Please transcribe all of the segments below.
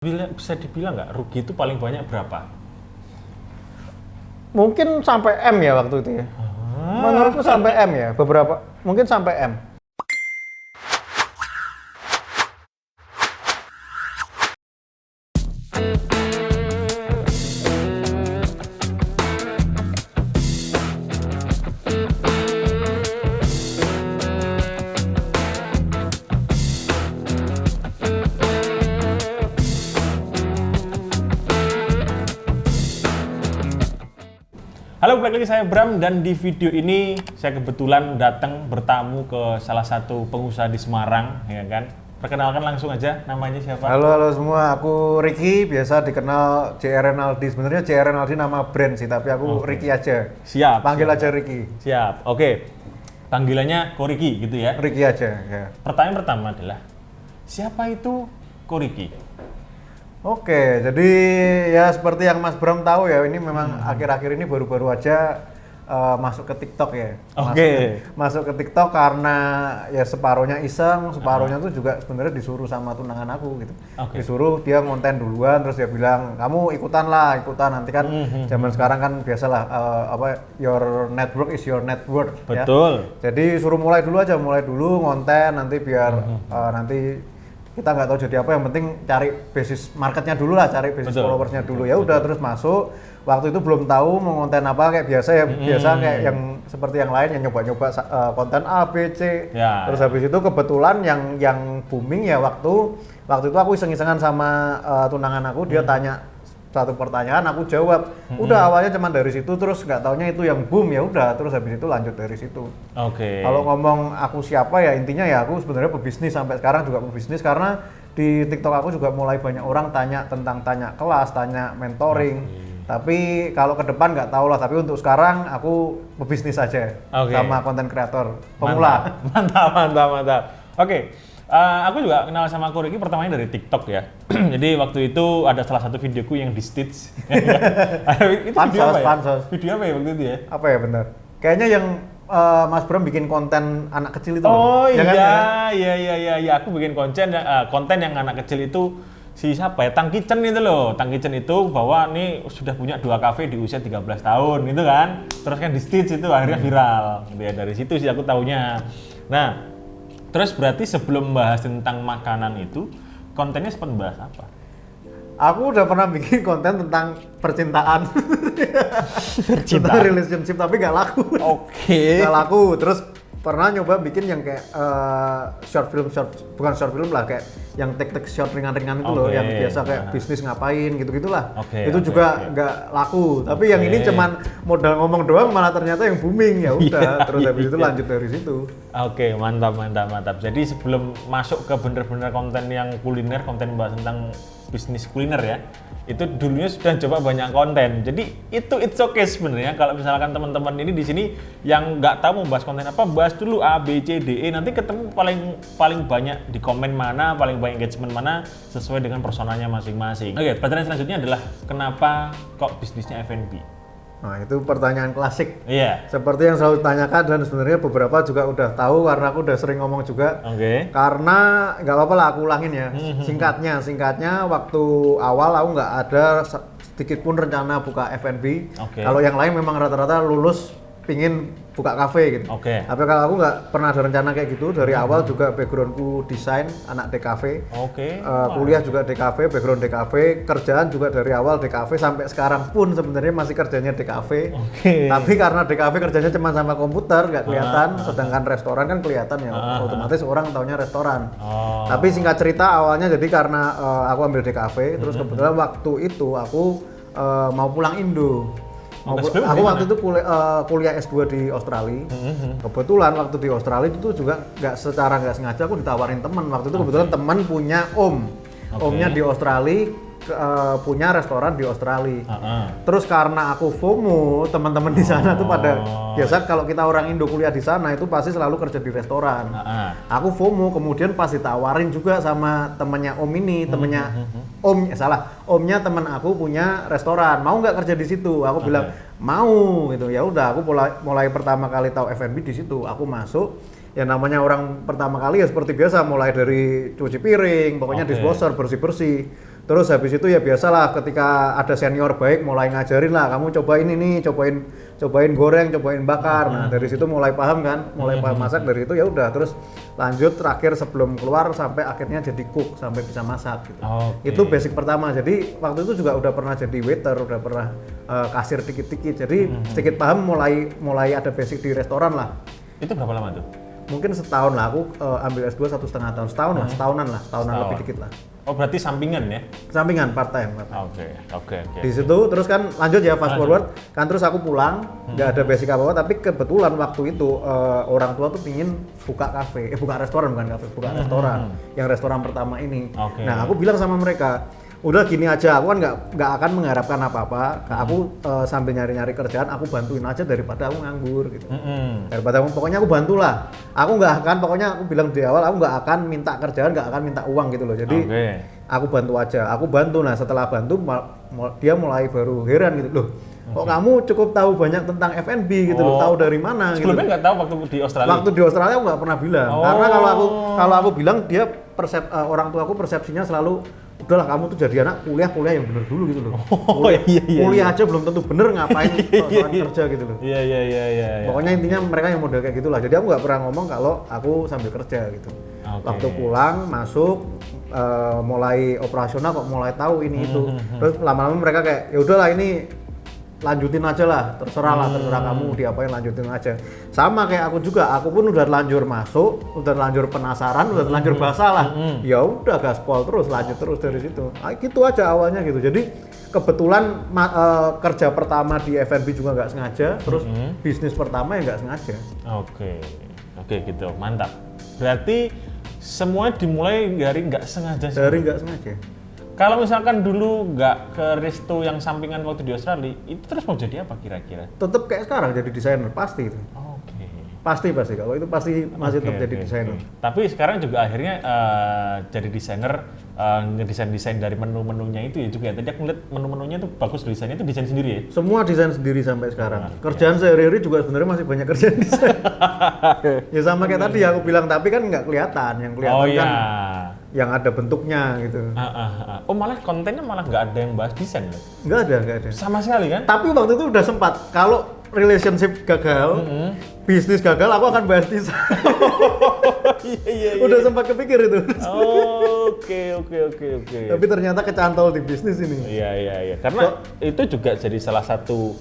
Bisa dibilang nggak rugi itu paling banyak berapa? Mungkin sampai M ya waktu itu ya. Menurutku sampai M ya, beberapa mungkin sampai M. Halo, balik lagi saya Bram dan di video ini saya kebetulan datang bertamu ke salah satu pengusaha di Semarang, ya kan? Perkenalkan langsung aja, namanya siapa? Halo semua, aku Ricky, biasa dikenal JR Renaldi. Sebenarnya JR Renaldi nama brand sih, tapi aku Ricky aja. Siap. Panggil siap. aja Ricky. Siap. Oke. Panggilannya Koriki gitu ya. Ricky aja ya. Pertanyaan pertama adalah siapa itu Koriki? Oke, jadi ya seperti yang Mas Bram tahu ya, ini memang akhir-akhir ini baru-baru aja masuk ke TikTok ya. Oke. Masuk ke TikTok karena ya separuhnya iseng, separuhnya tuh juga sebenarnya disuruh sama tunangan aku gitu. Oke. Disuruh dia ngonten duluan, terus dia bilang kamu ikutan nanti kan zaman sekarang kan biasalah your network is your net worth. Betul. Ya. Jadi suruh mulai dulu ngonten nanti biar nanti kita nggak tahu jadi apa, yang penting cari basis marketnya dulu lah, cari basis followersnya dulu. Ya udah terus masuk. Waktu itu belum tahu mau konten apa, kayak biasa ya, biasa kayak yang seperti yang lain yang nyoba-nyoba konten A, B, C. Ya. Terus habis itu kebetulan yang booming ya waktu itu aku iseng-isengan sama tunangan aku, dia tanya satu pertanyaan, aku jawab. Udah awalnya cuma dari situ, terus nggak taunya itu yang boom, ya udah terus habis itu lanjut dari situ. Oke. Kalau ngomong aku siapa ya, intinya ya aku sebenarnya pebisnis, sampai sekarang juga pebisnis karena di TikTok aku juga mulai banyak orang tanya kelas, tanya mentoring. Tapi kalau ke depan nggak tahu lah, tapi untuk sekarang aku pebisnis aja sama konten kreator pemula. Mantap. Oke. Aku juga kenal sama Koriki pertamanya dari TikTok ya. Jadi waktu itu ada salah satu videoku yang di stitch. Itu pansos. Video apa ya waktu itu ya? Apa ya benar? Kayaknya yang Mas Bram bikin konten anak kecil itu. Oh ya kan, iya. Aku bikin konten yang anak kecil itu si siapa ya? Tang Kitchen itu loh. Tang Kitchen itu bahwa nih sudah punya 2 kafe di usia 13 tahun gitu kan. Terus kan di stitch itu akhirnya viral. Gitu ya. Dari situ sih aku taunya. Nah, terus berarti sebelum bahas tentang makanan itu, kontennya sempat bahas apa? Aku udah pernah bikin konten tentang percintaan. Tentang relationship, tapi gak laku. Oke. Gak laku. Terus pernah nyoba bikin yang kayak bukan short film lah, kayak yang tek short ringan-ringan itu loh, yang biasa kayak bisnis ngapain gitu-gitulah. Itu juga nggak laku. Tapi yang ini cuman modal ngomong doang, malah ternyata yang booming. Ya udah, terus habis itu lanjut dari situ. Oke, mantap. Jadi sebelum masuk ke bener-bener konten yang kuliner, konten bahas tentang bisnis kuliner ya, itu dulunya sudah coba banyak konten. Jadi itu it's okay sebenarnya kalau misalkan teman-teman ini di sini yang nggak tahu mau bahas konten apa, bahas dulu A, B, C, D, E, nanti ketemu paling banyak di komen mana, paling banyak engagement mana sesuai dengan personanya masing-masing. Oke, pertanyaan selanjutnya adalah kenapa kok bisnisnya F&B? Nah, itu pertanyaan klasik. Iya. Seperti yang selalu ditanyakan, dan sebenarnya beberapa juga udah tahu karena aku udah sering ngomong juga. Oke. Karena nggak apa-apa lah aku ulangin ya. Singkatnya waktu awal aku nggak ada sedikit pun rencana buka F&B. Kalau yang lain memang rata-rata lulus pingin buka kafe gitu. Tapi kalau aku nggak pernah ada rencana kayak gitu. Dari awal juga backgroundku desain, anak DKV. Kuliah juga DKV, background DKV, kerjaan juga dari awal DKV sampai sekarang pun sebenarnya masih kerjanya DKV. Tapi karena DKV kerjanya cuma sama komputer nggak kelihatan, sedangkan restoran kan kelihatan ya, otomatis orang taunya restoran. Tapi singkat cerita awalnya jadi karena aku ambil DKV, terus kebetulan waktu itu aku mau pulang Indo. Aku waktu itu kuliah S2 di Australia. Kebetulan waktu di Australia itu juga nggak sengaja aku ditawarin teman. Waktu itu kebetulan teman punya omnya di Australia, punya restoran di Australia. Terus karena aku FOMO, teman-teman di sana tuh pada biasa kalau kita orang Indo kuliah di sana itu pasti selalu kerja di restoran. Aku FOMO, kemudian pas ditawarin juga sama temennya om ini, omnya teman aku punya restoran, mau nggak kerja di situ? Aku bilang mau gitu. Ya udah, aku mulai pertama kali tahu F&B di situ. Aku masuk. Ya namanya orang pertama kali ya seperti biasa, mulai dari cuci piring, pokoknya dishwasher, bersih-bersih. Terus habis itu ya biasalah ketika ada senior baik mulai ngajarin lah, kamu cobain ini, cobain goreng, cobain bakar. Nah, dari situ mulai paham kan, mulai paham masak. Dari itu ya udah terus lanjut terakhir sebelum keluar sampai akhirnya jadi cook, sampai bisa masak gitu. Itu basic pertama. Jadi waktu itu juga udah pernah jadi waiter, udah pernah kasir dikit-dikit. Jadi sedikit paham mulai ada basic di restoran lah. Itu berapa lama tuh? Mungkin setahun lah, aku ambil S2 1,5 tahun, setahunan lebih dikit lah. Oh berarti sampingan ya? Sampingan, part time. Oke. Di situ terus kan lanjut ya fast forward, kan terus aku pulang, nggak ada basic apa-apa, tapi kebetulan waktu itu orang tua tuh pingin buka kafe, buka restoran bukan kafe, buka restoran, yang restoran pertama ini. Nah aku bilang sama mereka, udah gini aja, aku kan nggak akan mengharapkan apa-apa, aku sambil nyari-nyari kerjaan, aku bantuin aja daripada aku nganggur gitu. Daripada pokoknya aku bantulah. Aku nggak akan, pokoknya aku bilang di awal, aku nggak akan minta kerjaan, nggak akan minta uang gitu loh. Jadi aku bantu aja, aku bantu. Nah setelah bantu, dia mulai baru heran gitu loh. Kok kamu cukup tahu banyak tentang F&B gitu loh, tahu dari mana? Sebelumnya nggak tahu waktu di Australia? Waktu di Australia aku nggak pernah bilang, karena kalau aku bilang dia orang tua aku persepsinya selalu udahlah kamu tuh jadi anak kuliah yang bener dulu gitu loh. Kuliah aja belum tentu bener, ngapain soal kerja gitu loh. Iya. Pokoknya intinya mereka yang model kayak gitulah. Jadi aku nggak pernah ngomong kalau aku sambil kerja gitu. Waktu pulang masuk mulai operasional kok mulai tahu ini itu. Terus lama-lama mereka kayak ya udahlah ini lanjutin aja lah, terserah kamu diapain, lanjutin aja. Sama kayak aku juga, aku pun udah lanjur masuk, udah lanjur penasaran, udah lanjur basah lah. Ya udah gaspol terus, lanjut terus dari situ. Nah, gitu aja awalnya gitu. Jadi kebetulan kerja pertama di F&B juga nggak sengaja, terus bisnis pertama ya nggak sengaja. Oke gitu, mantap. Berarti semua dimulai dari nggak sengaja sih? Dari nggak sengaja. Kalau misalkan dulu nggak ke resto yang sampingan waktu di Australia, itu terus mau jadi apa kira-kira? Tetap kayak sekarang jadi desainer, pasti itu. Pasti kalau itu pasti masih tetap jadi desainer. Tapi sekarang juga akhirnya jadi desainer, ngedesain dari menu-menunya itu ya juga ya. Tadi aku ngeliat menu-menunya itu bagus, desainnya itu desain sendiri ya? Semua desain sendiri sampai sekarang. Kerjaan sehari-hari juga sebenarnya masih banyak kerjaan desain. Ya sama kayak tadi aku bilang, tapi kan nggak kelihatan. Yang kelihatan kan yang ada bentuknya gitu. Oh malah kontennya malah nggak ada yang bahas desain loh? Nggak ada. Sama sekali kan? Tapi waktu itu udah sempat, kalau relationship gagal, bisnis gagal, aku akan bahas desain. Udah sempat kepikir itu. Oke. Tapi ternyata kecantol di bisnis ini. Iya. Karena itu juga jadi salah satu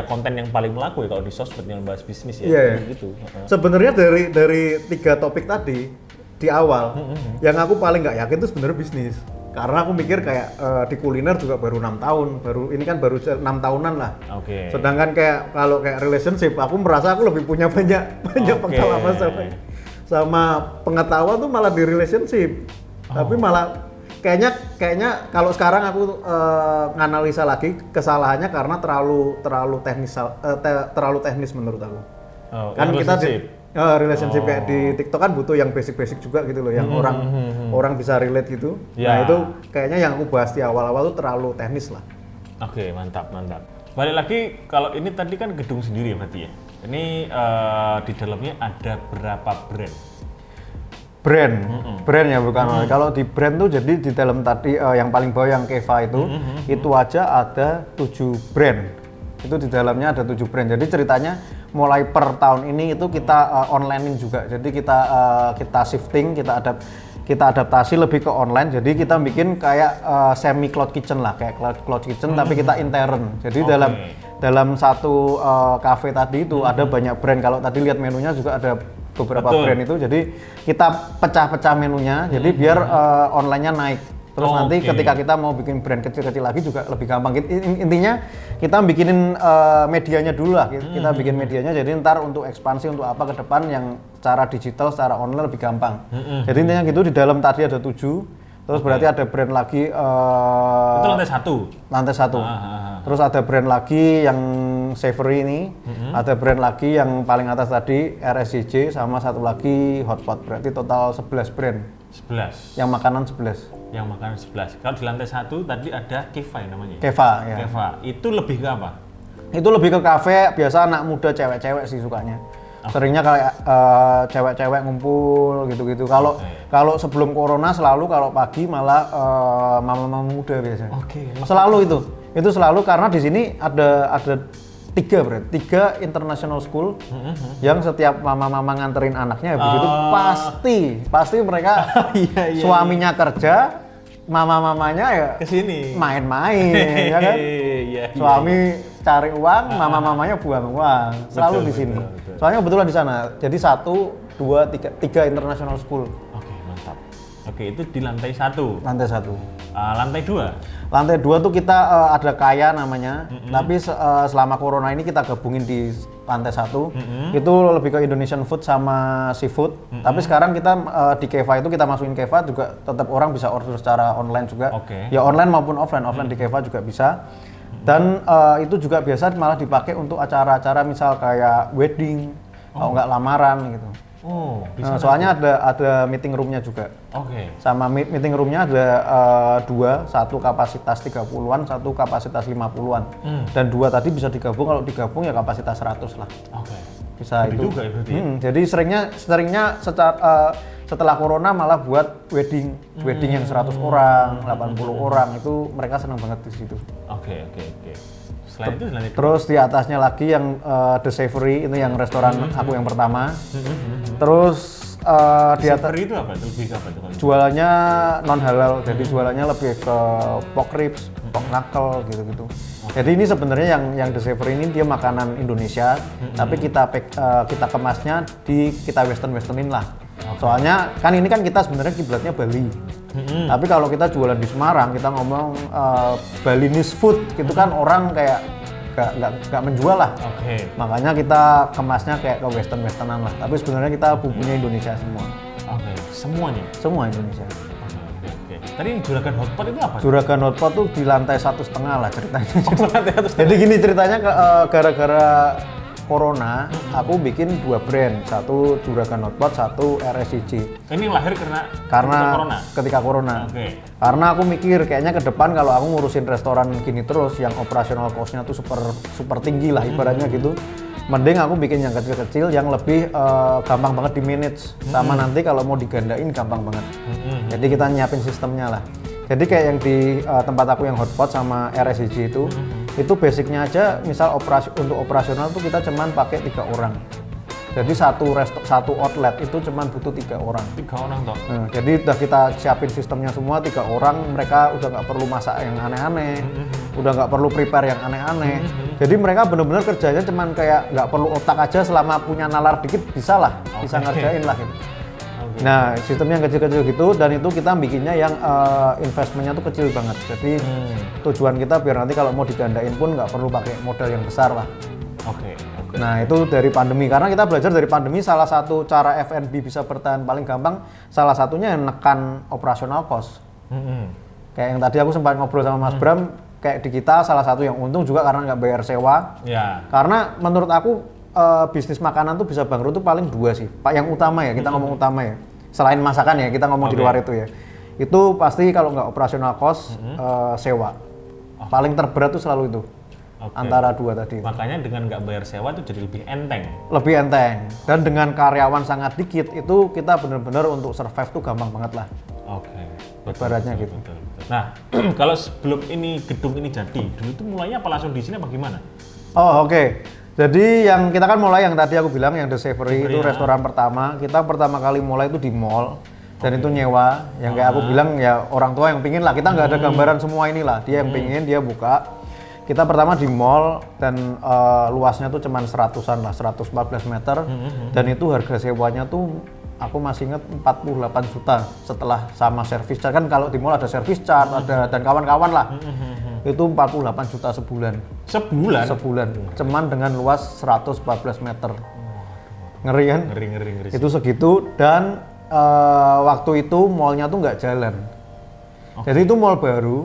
konten yang paling melaku ya kalau di sosmed yang bahas bisnis ya. Iya. Gitu. Sebenarnya dari 3 topik tadi di awal, yang aku paling nggak yakin itu sebenarnya bisnis. Karena aku mikir kayak di kuliner juga baru 6 tahun, ini kan baru 6 tahunan lah. Sedangkan kalau kayak relationship, aku merasa aku lebih punya banyak pengalaman sama pengetahuan tuh malah di relationship. Tapi malah kayaknya kalau sekarang aku nganalisa lagi kesalahannya karena terlalu teknis menurut aku. Kan kita relationship kayak di TikTok kan butuh yang basic juga gitu loh, yang orang bisa relate gitu. Nah itu kayaknya yang aku bahas di awal-awal tuh terlalu teknis lah. Oke, mantap. Balik lagi, kalau ini tadi kan gedung sendiri ya berarti ya. Ini di dalamnya ada berapa brand? Brand ya bukan. Kalau di brand tuh jadi di dalam tadi yang paling bawah yang Keva itu aja ada 7 brand. Itu di dalamnya ada 7 brand. Jadi ceritanya mulai per tahun ini itu kita onlinein juga. Jadi kita shifting, kita adaptasi lebih ke online. Jadi kita bikin kayak semi cloud kitchen lah, kayak cloud kitchen tapi kita intern. Jadi dalam satu cafe tadi itu ada banyak brand. Kalau tadi lihat menunya juga ada beberapa brand itu. Jadi kita pecah-pecah menunya. Jadi biar online-nya naik. Terus nanti ketika kita mau bikin brand kecil-kecil lagi juga lebih gampang. Intinya kita bikinin medianya dulu lah. Kita bikin medianya jadi ntar untuk ekspansi untuk apa ke depan yang secara digital, secara online lebih gampang. Jadi intinya gitu, di dalam tadi ada 7. Terus berarti ada brand lagi itu lantai satu. Terus ada brand lagi yang savory ini. Ada brand lagi yang paling atas tadi RSCJ, sama satu lagi hotpot. Berarti total 11 brand. 11. Yang makanan 11. Kalau di lantai 1 tadi ada Keva namanya. Keva, ya. Keva. Itu lebih ke apa? Itu lebih ke kafe, biasa anak muda cewek-cewek sih sukanya. Seringnya kayak cewek-cewek ngumpul gitu-gitu. Kalau sebelum corona selalu kalau pagi malah mama-mama muda biasanya. Selalu itu. Itu selalu karena di sini ada tiga international school yang setiap mama-mama nganterin anaknya habis itu pasti mereka suaminya kerja, mama-mamanya ya kesini main-main ya kan. Suami cari uang, mama-mamanya buang uang. Selalu di sini. Betul. Soalnya kebetulan di sana. Jadi 1, 2, 3 international school. Oke, mantap. Oke, itu di lantai 1. Lantai 1. Lantai 2. Lantai 2 tuh kita ada kaya namanya. Tapi selama corona ini kita gabungin di lantai 1. Itu lebih ke Indonesian food sama seafood. Tapi sekarang kita di Keva itu kita masukin Keva juga tetap orang bisa order secara online juga. Ya online maupun offline. Offline di Keva juga bisa. Dan itu juga biasa malah dipakai untuk acara-acara misal kayak wedding, kalau nggak lamaran gitu. Soalnya ada meeting roomnya juga. Sama meeting roomnya ada 2, satu kapasitas 30-an, satu kapasitas 50-an. Dan 2 tadi bisa digabung, kalau digabung ya kapasitas 100 lah. Bisa itu. Juga, ya, jadi seringnya setelah corona malah buat wedding yang 100 orang, 80 orang itu mereka senang banget di situ. Oke. Selain itu terus di atasnya lagi yang The Savory itu yang restoran aku yang pertama. Terus di atas itu apa? Lebih ke apa itu? Jualannya non halal, jadi jualannya lebih ke pork ribs, pork knuckle gitu-gitu. Jadi ini sebenarnya yang The Savory ini dia makanan Indonesia, tapi kita kemasnya kita westernin lah. Soalnya kan ini kan kita sebenarnya kiblatnya Bali. Tapi kalau kita jualan di Semarang, kita ngomong Balinese food, gitu kan orang kayak nggak menjual lah. Makanya kita kemasnya kayak ke westernan lah. Tapi sebenarnya kita bumbunya Indonesia semua. Semuanya? Semua Indonesia. Tadi Juragan Hotpot itu apa? Juragan Hotpot tuh di lantai 1,5 lah ceritanya. Jadi gini ceritanya gara-gara Corona, aku bikin 2 brand, satu Juragan Hotpot, satu RSCG. Ini lahir karena ketika Corona. Karena aku mikir kayaknya ke depan kalau aku ngurusin restoran gini terus, yang operasional cost-nya tuh super tinggi lah ibaratnya gitu. Mending aku bikin yang kecil-kecil yang lebih gampang banget di manage, sama nanti kalau mau digandain gampang banget. Jadi kita nyiapin sistemnya lah. Jadi kayak yang di tempat aku yang Hotpot sama RSCG itu basicnya aja, misal untuk operasional tuh kita cuman pakai 3 orang. Jadi satu outlet itu cuman butuh 3 orang. 3 orang toh. Jadi udah kita siapin sistemnya semua 3 orang, mereka udah nggak perlu masak yang aneh-aneh, udah nggak perlu prepare yang aneh-aneh. Jadi mereka bener-bener kerjanya cuman kayak nggak perlu otak aja, selama punya nalar dikit bisa lah, bisa ngerjain lah gitu. Nah, sistemnya yang kecil-kecil gitu, dan itu kita bikinnya yang investmentnya tuh kecil banget. Jadi tujuan kita biar nanti kalau mau digandain pun nggak perlu pakai modal yang besar lah. Nah, itu dari pandemi, karena kita belajar dari pandemi salah satu cara F&B bisa bertahan paling gampang, salah satunya yang nekan operasional cost. Kayak yang tadi aku sempat ngobrol sama Mas Bram, kayak di kita salah satu yang untung juga karena nggak bayar sewa. Karena menurut aku bisnis makanan tuh bisa bangkrut tuh paling 2 sih, Pak, yang utama ya, kita ngomong utama ya. Selain masakan ya, kita ngomong di luar itu ya. Itu pasti kalau nggak operasional cost, sewa. Paling terberat tuh selalu itu. Antara 2 tadi. Makanya dengan nggak bayar sewa itu jadi lebih enteng. Lebih enteng. Dan dengan karyawan sangat dikit, itu kita benar-benar untuk survive tuh gampang banget lah. Ibaratnya gitu. Betul. Nah, kalau sebelum ini gedung ini jadi, dulu itu mulainya apa langsung di sini apa gimana? Jadi yang kita kan mulai yang tadi aku bilang yang The Savory itu restoran pertama. Kita pertama kali mulai itu di mall dan itu nyewa. Yang kayak aku bilang ya orang tua yang pingin lah, kita nggak ada gambaran semua inilah. Dia yang pingin, dia buka. Kita pertama di mall dan luasnya tuh cuman 100-an lah, 114 meter. Dan itu harga sewanya tuh aku masih inget 48 juta setelah sama service charge. Kan kalau di mall ada service charge, ada dan kawan-kawan lah. Itu 48 juta sebulan. Sebulan. Cuman dengan luas 114 meter. Ngeri kan? Ngeri. Itu segitu, dan waktu itu mallnya tuh nggak jalan. Jadi itu mall baru,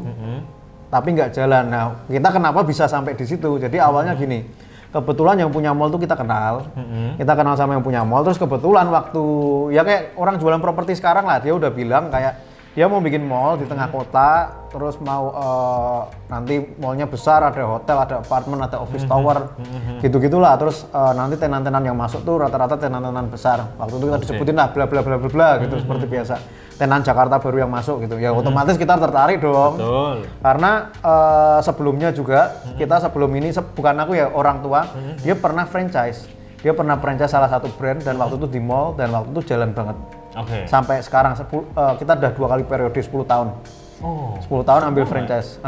tapi nggak jalan. Nah, kita kenapa bisa sampai di situ? Jadi awalnya gini, kebetulan yang punya mall tuh kita kenal. Kita kenal sama yang punya mall, terus kebetulan waktu, ya kayak orang jualan properti sekarang lah, dia udah bilang kayak, dia mau bikin mall di tengah kota, terus mau nanti mallnya besar, ada hotel, ada apartemen, ada office tower, gitu-gitulah. Terus nanti tenan-tenan yang masuk tuh rata-rata tenan-tenan besar. Waktu itu kita disebutin lah bla bla bla bla bla gitu seperti biasa. Tenan Jakarta baru yang masuk gitu. Ya otomatis kita tertarik dong. Betul. Karena sebelumnya juga kita sebelum ini bukan aku ya, orang tua, dia pernah franchise. Dia pernah franchise salah satu brand dan waktu itu di mall dan waktu itu jalan banget. Sampai sekarang kita udah 2 kali periode 10 tahun. 10 tahun ambil franchise.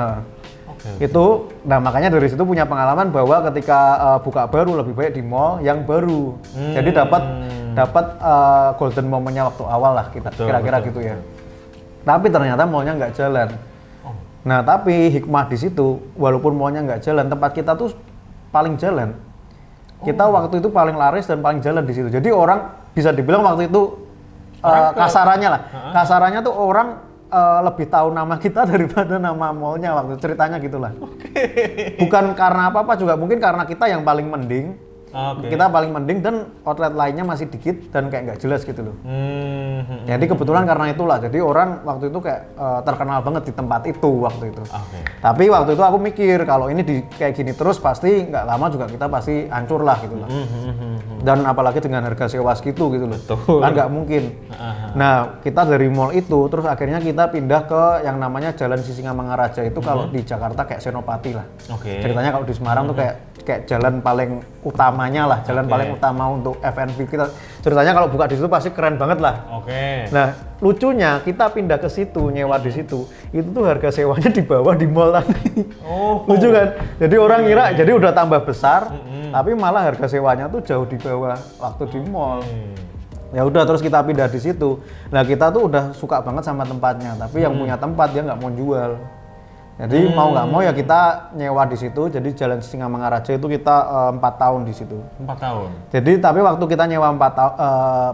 Itu, nah makanya dari situ punya pengalaman bahwa ketika buka baru lebih baik di mall yang baru. Jadi dapat golden momennya waktu awal lah kita kira-kira gitu ya. Tapi ternyata mallnya nggak jalan. Nah tapi hikmah di situ, walaupun mallnya nggak jalan, tempat kita tuh paling jalan. Kita waktu itu paling laris dan paling jalan di situ. Jadi orang bisa dibilang waktu itu kasarannya tuh orang lebih tahu nama kita daripada nama mallnya waktu ceritanya gitulah. Bukan karena apa-apa juga, mungkin karena kita yang paling mending. Kita paling mending dan outlet lainnya masih dikit dan kayak nggak jelas gitu loh. Jadi kebetulan karena itulah, jadi orang waktu itu kayak terkenal banget di tempat itu waktu itu. Tapi waktu itu aku mikir kalau ini kayak gini terus pasti nggak lama juga kita pasti hancur lah gitu loh. Dan apalagi dengan harga sewa segitu gitu loh. Kan nggak mungkin. Nah kita dari mall itu terus akhirnya kita pindah ke yang namanya Jalan Sisingamangaraja itu kalau di Jakarta kayak Senopati lah. Ceritanya kalau di Semarang tuh kayak jalan paling utamanya lah, jalan paling utama untuk F&B kita. Ceritanya kalau buka di situ pasti keren banget lah. Nah, lucunya kita pindah ke situ, nyewa di situ, itu tuh harga sewanya di bawah di mall tadi. Lucu kan? Jadi orang ngira jadi udah tambah besar, tapi malah harga sewanya tuh jauh di bawah waktu di mall. Ya udah terus kita pindah di situ. Nah, kita tuh udah suka banget sama tempatnya, tapi yang punya tempat dia nggak mau jual. Jadi mau nggak mau ya kita nyewa di situ. Jadi Jalan Sisingamangaraja itu kita 4 tahun di situ. 4 tahun. Jadi tapi waktu kita nyewa 4 tahun,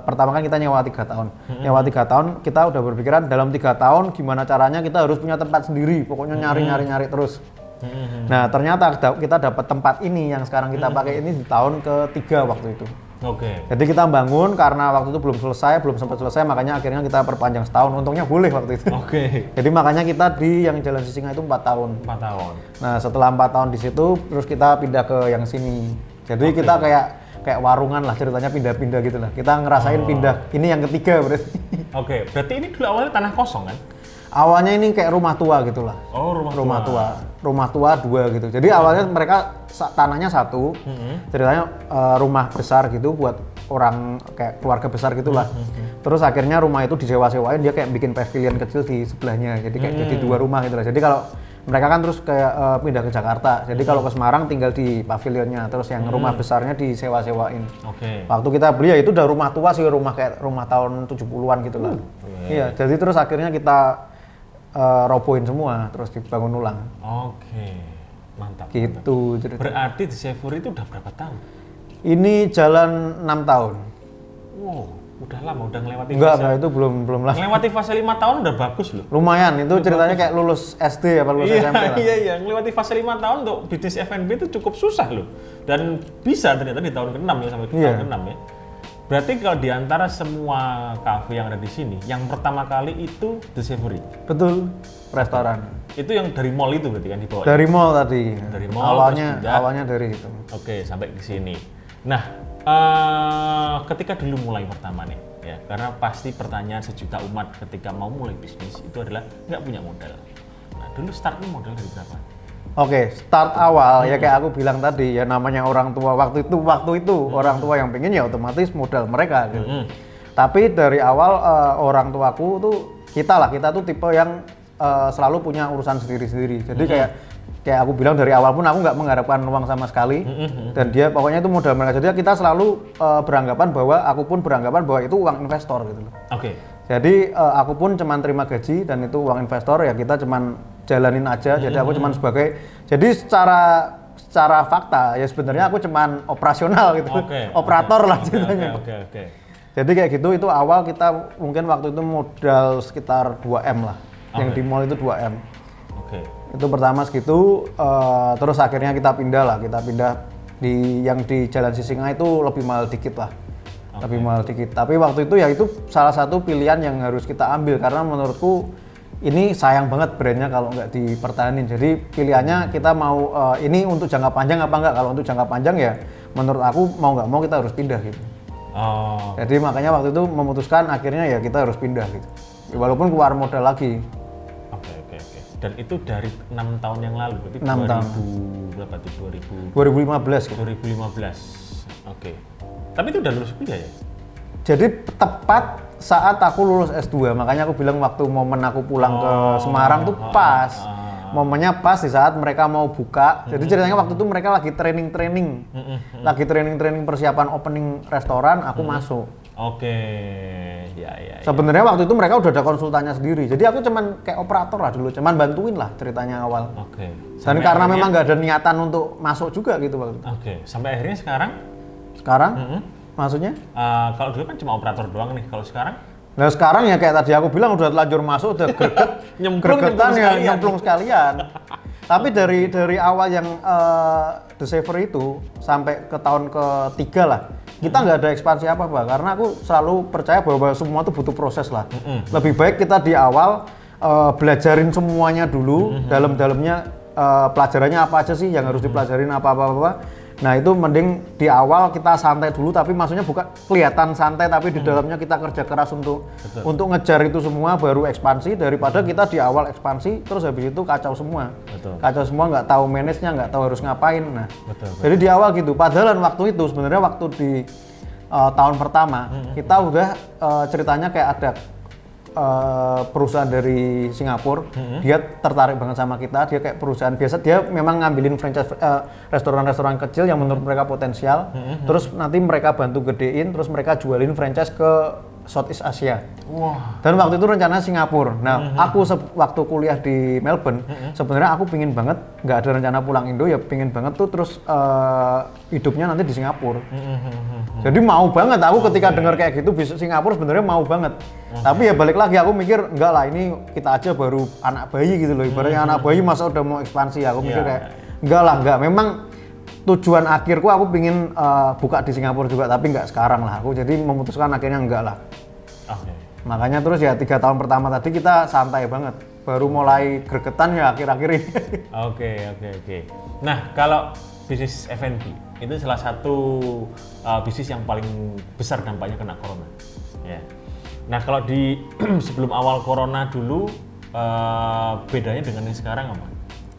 pertama kan kita nyewa 3 tahun. Nyewa 3 tahun kita udah berpikiran dalam 3 tahun gimana caranya kita harus punya tempat sendiri. Pokoknya nyari terus. Nah ternyata kita dapat tempat ini yang sekarang kita pakai ini di tahun ketiga waktu itu. Jadi kita bangun karena waktu itu belum sempat selesai, makanya akhirnya kita perpanjang setahun. Untungnya boleh waktu itu. Jadi makanya kita di yang Jalan Sisinga itu 4 tahun. 4 tahun. Nah setelah 4 tahun di situ, terus kita pindah ke yang sini. Jadi kita kayak warungan lah ceritanya, pindah-pindah gitu lah. Kita ngerasain pindah. Ini yang ketiga berarti. Berarti ini dulu awalnya tanah kosong kan? Awalnya ini kayak rumah tua gitulah. Rumah tua 2 gitu. Jadi awalnya mereka tanahnya 1, ceritanya rumah besar gitu buat orang kayak keluarga besar gitulah. Terus akhirnya rumah itu disewa-sewain, dia kayak bikin pavilion kecil di sebelahnya. Jadi kayak jadi 2 rumah gitu lah. Jadi kalau mereka kan terus kayak pindah ke Jakarta. Jadi kalau ke Semarang tinggal di pavilionnya, terus yang rumah besarnya disewa-sewain. Waktu kita beli ya itu udah rumah tua sih, rumah tahun 70-an gitu lah. Iya, jadi terus akhirnya kita robohin semua, terus dibangun ulang. Mantap. Gitu. Berarti di Sevuri itu udah berapa tahun? Ini jalan 6 tahun. Wow, udah lama, udah ngelewati Enggak, itu belum lama. Ngelewati fase 5 tahun udah bagus loh. Lumayan, itu ceritanya kayak lulus SD apa lulus SMP lah. Iya, ngelewati fase 5 tahun untuk bisnis F&B itu cukup susah loh. Dan bisa ternyata di tahun ke-6 ya, sampai tahun ke-6 ya. Berarti kalau di antara semua kafe yang ada di sini, yang pertama kali itu The Savory. Betul, restoran. Itu yang dari mall itu berarti kan di bawah? Dari mall tadi. Dari mall. Awalnya dari itu. Sampai ke sini. Nah, ketika dulu mulai pertama nih, ya, karena pasti pertanyaan sejuta umat ketika mau mulai bisnis itu adalah nggak punya modal. Nah, dulu startnya modal dari berapa? Start awal ya kayak aku bilang tadi ya, namanya orang tua waktu itu orang tua yang pengen ya otomatis modal mereka gitu. Tapi dari awal orang tuaku tuh kita tuh tipe yang selalu punya urusan sendiri-sendiri. Jadi kayak aku bilang dari awal pun aku nggak mengharapkan uang sama sekali dan dia pokoknya itu modal mereka. Jadi kita selalu aku pun beranggapan bahwa itu uang investor gitu loh. Jadi aku pun cuman terima gaji dan itu uang investor ya, kita cuman jalanin aja. Jadi aku cuman jadi secara fakta ya sebenarnya aku cuman operasional gitu. Operator lah ceritanya. Jadi kayak gitu, itu awal kita mungkin waktu itu modal sekitar 2M lah. Yang di mall itu 2M. Itu pertama segitu, terus akhirnya kita pindah di yang di Jalan Sisinga itu lebih mahal dikit lah. lebih mahal dikit. Tapi waktu itu ya itu salah satu pilihan yang harus kita ambil karena menurutku ini sayang banget brandnya kalau nggak dipertahanin. Jadi pilihannya kita mau ini untuk jangka panjang apa enggak. Kalau untuk jangka panjang ya menurut aku mau nggak mau kita harus pindah gitu. Jadi makanya waktu itu memutuskan akhirnya ya kita harus pindah gitu. Walaupun keluar modal lagi. Oke. Dan itu dari 6 tahun yang lalu, berarti 6 tahun. Berapa tuh? 2015 gitu. 2015. Oke. Tapi itu udah lulus kuliah ya? Jadi tepat saat aku lulus S2, makanya aku bilang waktu momen aku pulang ke Semarang tuh pas. Momennya pas di saat mereka mau buka. Jadi ceritanya waktu itu mereka lagi training. Lagi training persiapan opening restoran, aku masuk. Oke. Ya. Sebenarnya waktu itu mereka udah ada konsultannya sendiri. Jadi aku cuman kayak operator lah dulu, cuman bantuin lah ceritanya awal. Oke. Dan karena memang nggak ada niatan untuk masuk juga gitu waktu itu. Oke. Sampai akhirnya sekarang? Maksudnya? Kalau dulu kan cuma operator doang nih. Kalau sekarang? Nah sekarang ya kayak tadi aku bilang udah telanjur masuk, udah nyemplung sekalian. Tapi dari awal yang The Saver itu sampai ke tahun ketiga lah, kita nggak ada ekspansi apa-apa karena aku selalu percaya bahwa semua itu butuh proses lah. Lebih baik kita di awal belajarin semuanya dulu, dalam-dalamnya pelajarannya apa aja sih yang harus dipelajarin apa-apa. Nah itu mending di awal kita santai dulu, tapi maksudnya bukan kelihatan santai tapi di dalamnya kita kerja keras untuk ngejar itu semua baru ekspansi, daripada kita di awal ekspansi terus habis itu kacau semua. Kacau semua, nggak tahu manage-nya, nggak tahu harus ngapain. Nah jadi di awal gitu, padahal waktu itu sebenarnya waktu di tahun pertama kita udah ceritanya kayak ada perusahaan dari Singapura, dia tertarik banget sama kita. Dia kayak perusahaan biasa, dia memang ngambilin franchise restoran-restoran kecil yang menurut mereka potensial, terus nanti mereka bantu gedein, terus mereka jualin franchise ke Southeast Asia. Dan waktu itu rencananya Singapura. Nah, aku waktu kuliah di Melbourne, sebenarnya aku pingin banget, nggak ada rencana pulang Indo, ya pingin banget tuh terus hidupnya nanti di Singapura. Jadi mau banget aku ketika dengar kayak gitu, bisa Singapura sebenarnya mau banget. Tapi ya balik lagi aku mikir, enggak lah ini kita aja baru anak bayi gitu loh. Ibaratnya anak bayi masa udah mau ekspansi, aku mikir kayak enggak. Memang tujuan akhirku aku pingin buka di Singapura juga, tapi nggak sekarang lah. Aku jadi memutuskan akhirnya enggak lah. Makanya terus ya 3 tahun pertama tadi kita santai banget, baru mulai gregetan ya akhir-akhir ini. Oke. Nah kalau bisnis F&B itu salah satu bisnis yang paling besar dampaknya kena corona. Ya. Nah kalau di sebelum awal corona dulu bedanya dengan yang sekarang apa?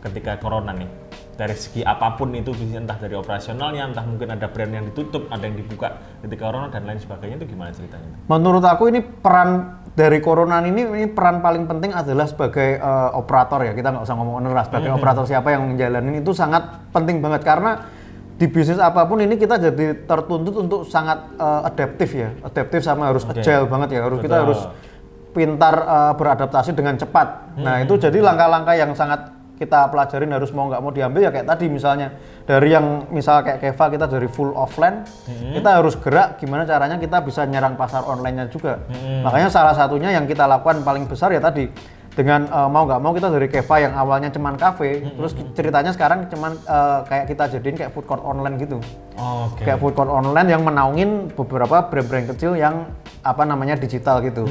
Ketika corona nih, dari segi apapun itu, entah dari operasionalnya, entah mungkin ada brand yang ditutup, ada yang dibuka ketika corona dan lain sebagainya, itu gimana ceritanya? Menurut aku ini peran dari corona ini peran paling penting adalah sebagai operator ya, kita nggak usah ngomong owner lah, sebagai operator siapa yang menjalanin itu sangat penting banget karena di bisnis apapun ini kita jadi tertuntut untuk sangat adaptif sama harus agile banget ya, kita harus pintar beradaptasi dengan cepat. Nah itu jadi langkah-langkah yang sangat kita pelajarin, harus mau nggak mau diambil ya, kayak tadi misalnya dari yang misal kayak Keva, kita dari full offline, kita harus gerak gimana caranya kita bisa nyerang pasar online-nya juga. Makanya salah satunya yang kita lakukan paling besar ya tadi, dengan mau nggak mau kita dari Keva yang awalnya cuman cafe, terus ceritanya sekarang cuman kayak kita jadiin kayak food court online gitu. Kayak food court online yang menaungin beberapa brand-brand kecil yang digital gitu.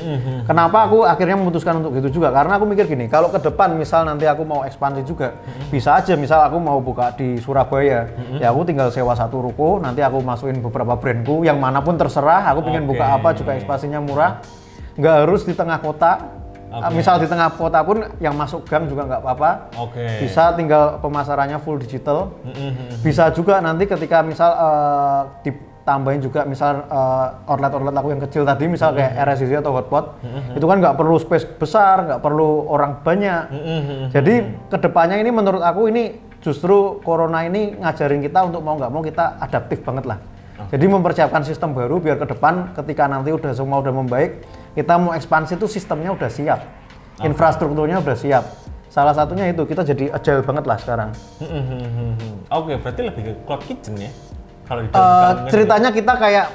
Kenapa aku akhirnya memutuskan untuk gitu juga? Karena aku mikir gini, kalau ke depan misal nanti aku mau ekspansi juga, bisa aja misal aku mau buka di Surabaya, ya aku tinggal sewa satu ruko, nanti aku masukin beberapa brandku, yang manapun terserah, aku pengen buka apa juga ekspansinya murah, nggak harus di tengah kota. Misal di tengah kota pun yang masuk gang juga nggak apa-apa. Bisa tinggal pemasarannya full digital. Bisa juga nanti ketika misal ditambahin juga misal outlet-outlet aku yang kecil tadi, misal kayak RSCC atau Hotpot, itu kan nggak perlu space besar, nggak perlu orang banyak. Jadi kedepannya ini menurut aku ini justru corona ini ngajarin kita untuk mau nggak mau kita adaptif banget lah. Jadi mempersiapkan sistem baru biar ke depan ketika nanti udah semua udah membaik, kita mau ekspansi itu sistemnya udah siap, infrastrukturnya udah siap. Salah satunya itu kita jadi agile banget lah sekarang. Berarti lebih ke cloud kitchen ya? Kalau ceritanya kita kayak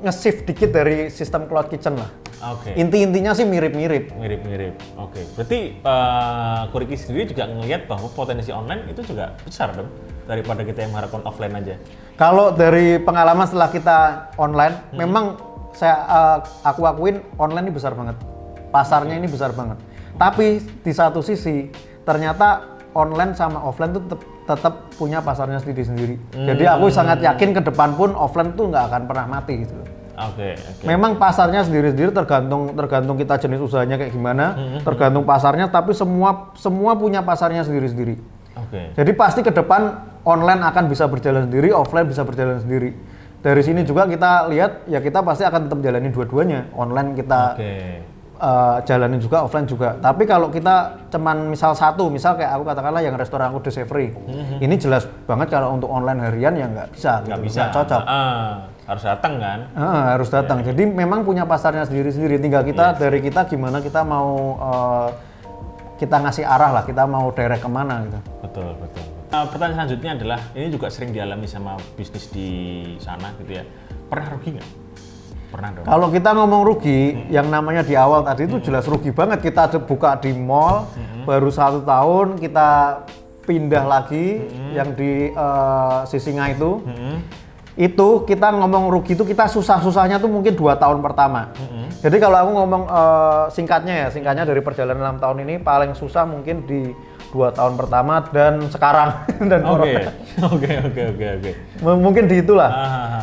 nge-shift dikit dari sistem cloud kitchen lah. Inti-intinya sih mirip-mirip. Berarti Kuriki sendiri juga ngelihat bahwa potensi online itu juga besar dong? daripada kita yang mengharapkan offline aja? Kalau dari pengalaman setelah kita online, memang aku akuin online ini besar banget. Pasarnya ini besar banget. Tapi di satu sisi ternyata online sama offline tuh tetap punya pasarnya sendiri-sendiri. Jadi aku sangat yakin ke depan pun offline tuh nggak akan pernah mati gitu loh. Oke. Memang pasarnya sendiri-sendiri tergantung kita jenis usahanya kayak gimana, tergantung pasarnya, tapi semua punya pasarnya sendiri-sendiri. Jadi pasti ke depan online akan bisa berjalan sendiri, offline bisa berjalan sendiri. Dari sini juga kita lihat ya kita pasti akan tetap jalani dua-duanya. Online kita jalanin juga, offline juga. Tapi kalau kita cuman misal kayak aku katakanlah yang restoran aku delivery, ini jelas banget kalau untuk online harian ya nggak bisa, nggak cocok. Harus datang kan? Harus datang. Jadi memang punya pasarnya sendiri-sendiri. Tinggal kita dari kita gimana kita mau kita ngasih arah lah, kita mau direct kemana gitu. Betul. Pertanyaan selanjutnya adalah, ini juga sering dialami sama bisnis di sana gitu ya. Pernah rugi nggak? Pernah dong. Kalau kita ngomong rugi, yang namanya di awal tadi itu jelas rugi banget. Kita buka di mall, baru 1 tahun kita pindah lagi yang di Sisinga itu. Itu kita ngomong rugi itu kita susah-susahnya tuh mungkin 2 tahun pertama. Jadi kalau aku ngomong singkatnya dari perjalanan 6 tahun ini paling susah mungkin di 2 tahun pertama dan sekarang dan corona. Oke. Mungkin di itulah.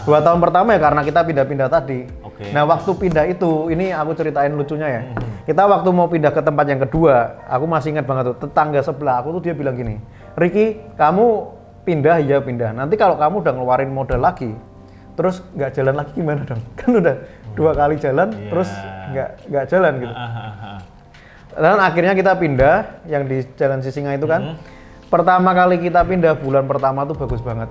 2 tahun pertama ya karena kita pindah-pindah tadi. Nah waktu pindah itu, ini aku ceritain lucunya ya. Kita waktu mau pindah ke tempat yang kedua, aku masih ingat banget tuh, tetangga sebelah aku tuh dia bilang gini, Ricky, kamu pindah, nanti kalau kamu udah ngeluarin modal lagi terus nggak jalan lagi gimana dong? Kan udah 2 kali jalan terus nggak jalan gitu. Dan akhirnya kita pindah yang di Jalan Sisinga itu kan. Pertama kali kita pindah bulan pertama tuh bagus banget.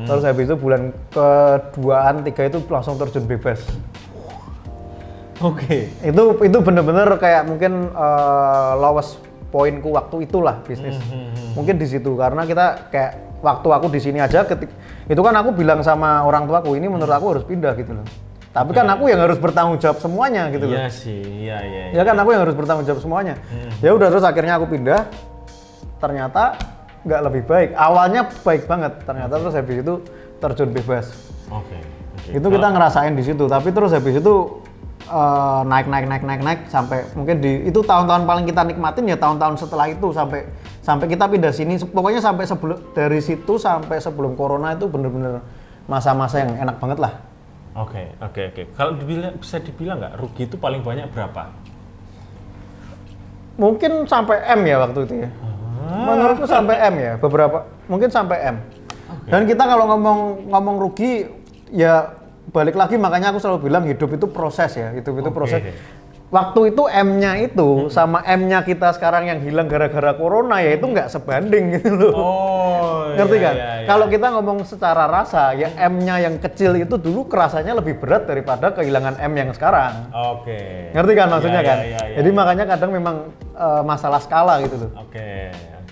Terus habis itu bulan keduaan, 3 itu langsung terjun bebas. Itu bener-bener kayak mungkin lowest poinku waktu itulah bisnis. Mungkin di situ karena kita kayak waktu aku di sini aja itu kan aku bilang sama orang tuaku ini menurut aku harus pindah gitu loh. Tapi kan aku yang harus bertanggung jawab semuanya gitu loh. Iya sih, iya. Ya kan aku yang harus bertanggung jawab semuanya. Ya udah terus akhirnya aku pindah. Ternyata nggak lebih baik. Awalnya baik banget, ternyata terus habis itu terjun bebas. Itu kita ngerasain di situ. Tapi terus habis itu naik sampai mungkin itu tahun-tahun paling kita nikmatin ya tahun-tahun setelah itu sampai kita pindah sini pokoknya sampai dari situ sampai sebelum corona itu bener-bener masa-masa yang enak banget lah. Oke. Kalau bisa dibilang nggak rugi itu paling banyak berapa? Mungkin sampai M ya waktu itu ya. Menurutku sampai M ya, mungkin sampai M. Dan kita kalau ngomong rugi ya balik lagi makanya aku selalu bilang hidup itu proses ya, hidup itu proses. Waktu itu M-nya itu sama M-nya kita sekarang yang hilang gara-gara corona ya itu nggak sebanding gitu loh. Ngerti kan? Kalau kita ngomong secara rasa ya M-nya yang kecil itu dulu kerasanya lebih berat daripada kehilangan M yang sekarang. Ngerti kan maksudnya kan? Jadi makanya kadang memang masalah skala gitu loh.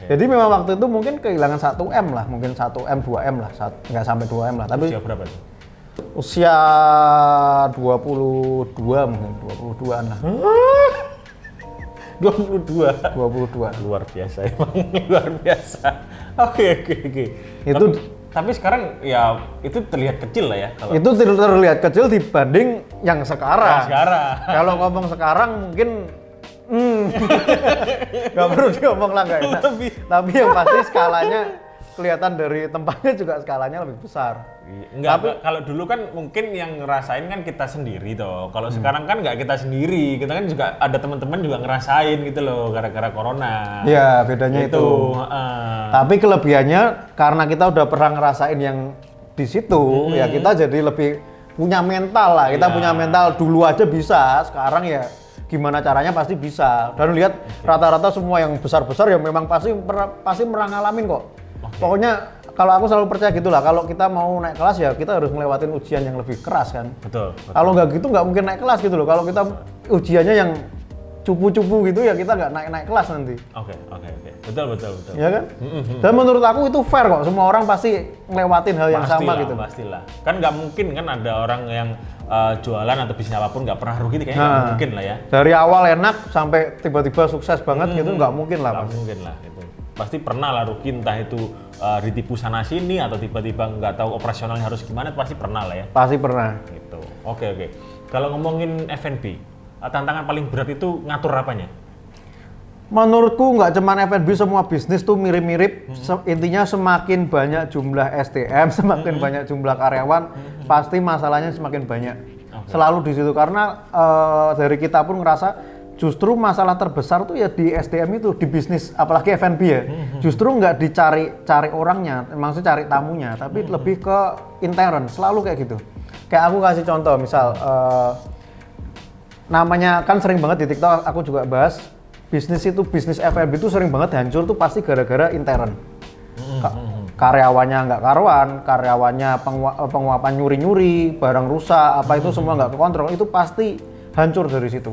Jadi memang waktu itu mungkin kehilangan 1M lah, mungkin 1M, 2M lah, nggak sampai 2M lah. Tapi usia berapa tuh? Usia 22 mungkin, 22-an lah. 22. Luar biasa emang, luar biasa. Oke. Itu tapi sekarang ya itu terlihat kecil lah ya. Itu terlihat kecil dibanding yang sekarang. Kalau ngomong sekarang mungkin nggak perlu diomong lah nggak enak. Tapi yang pasti skalanya kelihatan dari tempatnya juga skalanya lebih besar. Tapi kalau dulu kan mungkin yang ngerasain kan kita sendiri toh. Kalau sekarang kan nggak kita sendiri, kita kan juga ada teman-teman juga ngerasain gitu loh gara-gara corona. Iya, bedanya itu. Tapi kelebihannya karena kita udah pernah ngerasain yang di situ, ya kita jadi lebih punya mental lah. Kita punya mental dulu aja bisa, sekarang ya gimana caranya pasti bisa. Dan lihat rata-rata semua yang besar-besar ya memang pasti pernah ngalamin kok. Pokoknya kalau aku selalu percaya gitulah, kalau kita mau naik kelas ya kita harus ngelewatin ujian yang lebih keras kan. Betul. Kalau nggak gitu nggak mungkin naik kelas gitu loh. Kalau kita ujiannya yang cupu-cupu gitu ya kita nggak naik kelas nanti. Oke. Betul. Ya kan? Dan menurut aku itu fair kok. Semua orang pasti ngelewatin hal yang sama gitu. Pastilah. Kan nggak mungkin kan ada orang yang jualan atau bisnis apapun nggak pernah rugi, kayaknya nggak mungkin lah ya. Dari awal enak sampai tiba-tiba sukses banget gitu nggak mungkin lah. Nggak mungkin lah itu. pasti pernah lah rugi, entah itu ditipu sana sini atau tiba-tiba nggak tahu operasionalnya harus gimana, pasti pernah lah ya. Pasti pernah. Gitu. Oke. Kalau ngomongin F&B, tantangan paling berat itu ngatur apanya? Menurutku nggak cuma F&B, semua bisnis tuh mirip-mirip. Intinya semakin banyak jumlah SDM, semakin banyak jumlah karyawan, pasti masalahnya semakin banyak. Selalu di situ, karena dari kita pun ngerasa justru masalah terbesar tuh ya di SDM itu, di bisnis, apalagi F&B ya. Justru nggak dicari orangnya, maksudnya cari tamunya, tapi lebih ke intern, selalu kayak gitu. Kayak aku kasih contoh, misal namanya kan sering banget di TikTok aku juga bahas, bisnis F&B itu sering banget hancur tuh pasti gara-gara intern. Karyawannya nggak karuan, karyawannya penguapan nyuri-nyuri, barang rusak, apa itu semua nggak kekontrol, itu pasti hancur dari situ.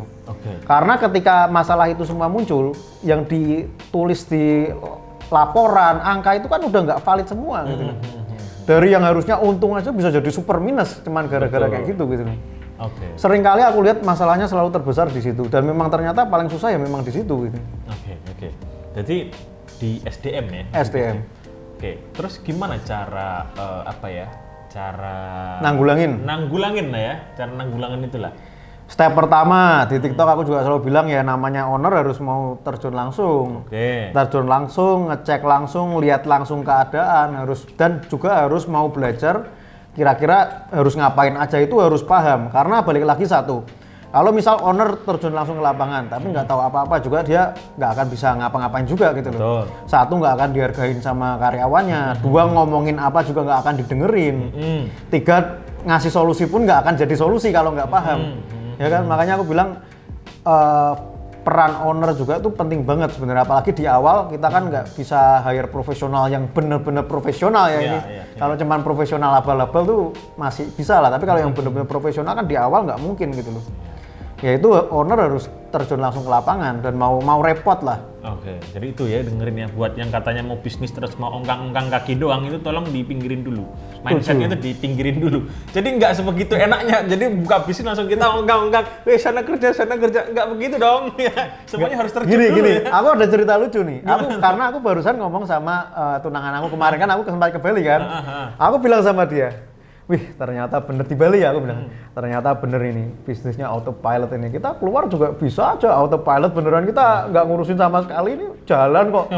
Karena ketika masalah itu semua muncul, yang ditulis di laporan, angka itu kan udah nggak valid semua gitu. Dari yang harusnya untung aja bisa jadi super minus, cuman gara-gara kayak gitu gitu. Seringkali aku lihat masalahnya selalu terbesar di situ, dan memang ternyata paling susah ya memang di situ gitu. Jadi di SDM ya? SDM. Terus gimana cara cara nanggulangin lah ya, cara nanggulangin itulah. Step pertama di TikTok aku juga selalu bilang ya, namanya owner harus mau terjun langsung. Terjun langsung, ngecek langsung, lihat langsung keadaan, dan juga harus mau belajar kira-kira harus ngapain aja, itu harus paham. Karena balik lagi satu, kalau misal owner terjun langsung ke lapangan tapi nggak tahu apa-apa juga, dia nggak akan bisa ngapa-ngapain juga gitu loh. Satu, nggak akan dihargain sama karyawannya. Dua, ngomongin apa juga nggak akan didengerin. Tiga, ngasih solusi pun nggak akan jadi solusi kalau nggak paham. Ya kan, makanya aku bilang peran owner juga tuh penting banget sebenarnya, apalagi di awal kita kan nggak bisa hire profesional yang bener-bener profesional ya ini. Kalau cuman profesional abal-abal tuh masih bisa lah, tapi kalau yang bener-bener profesional kan di awal nggak mungkin gitu loh. Ya itu owner harus terjun langsung ke lapangan dan mau repot lah. Jadi itu ya, dengerin ya, buat yang katanya mau bisnis terus mau ongkang-ongkang kaki doang, itu tolong dipinggirin dulu. Mindsetnya itu dipinggirin dulu. Jadi nggak sebegitu enaknya, jadi buka bisnis langsung kita ongkang-ongkang, sana kerja, nggak begitu dong. Semuanya harus terjun dulu. Gini, aku ada cerita lucu nih. Karena aku barusan ngomong sama tunangan aku, kemarin kan aku sempat ke Bali kan. Aku bilang sama dia, wih ternyata bener di Bali ya, aku bilang ternyata bener ini bisnisnya autopilot ini, kita keluar juga bisa aja autopilot beneran, kita nggak ngurusin sama sekali, ini jalan kok.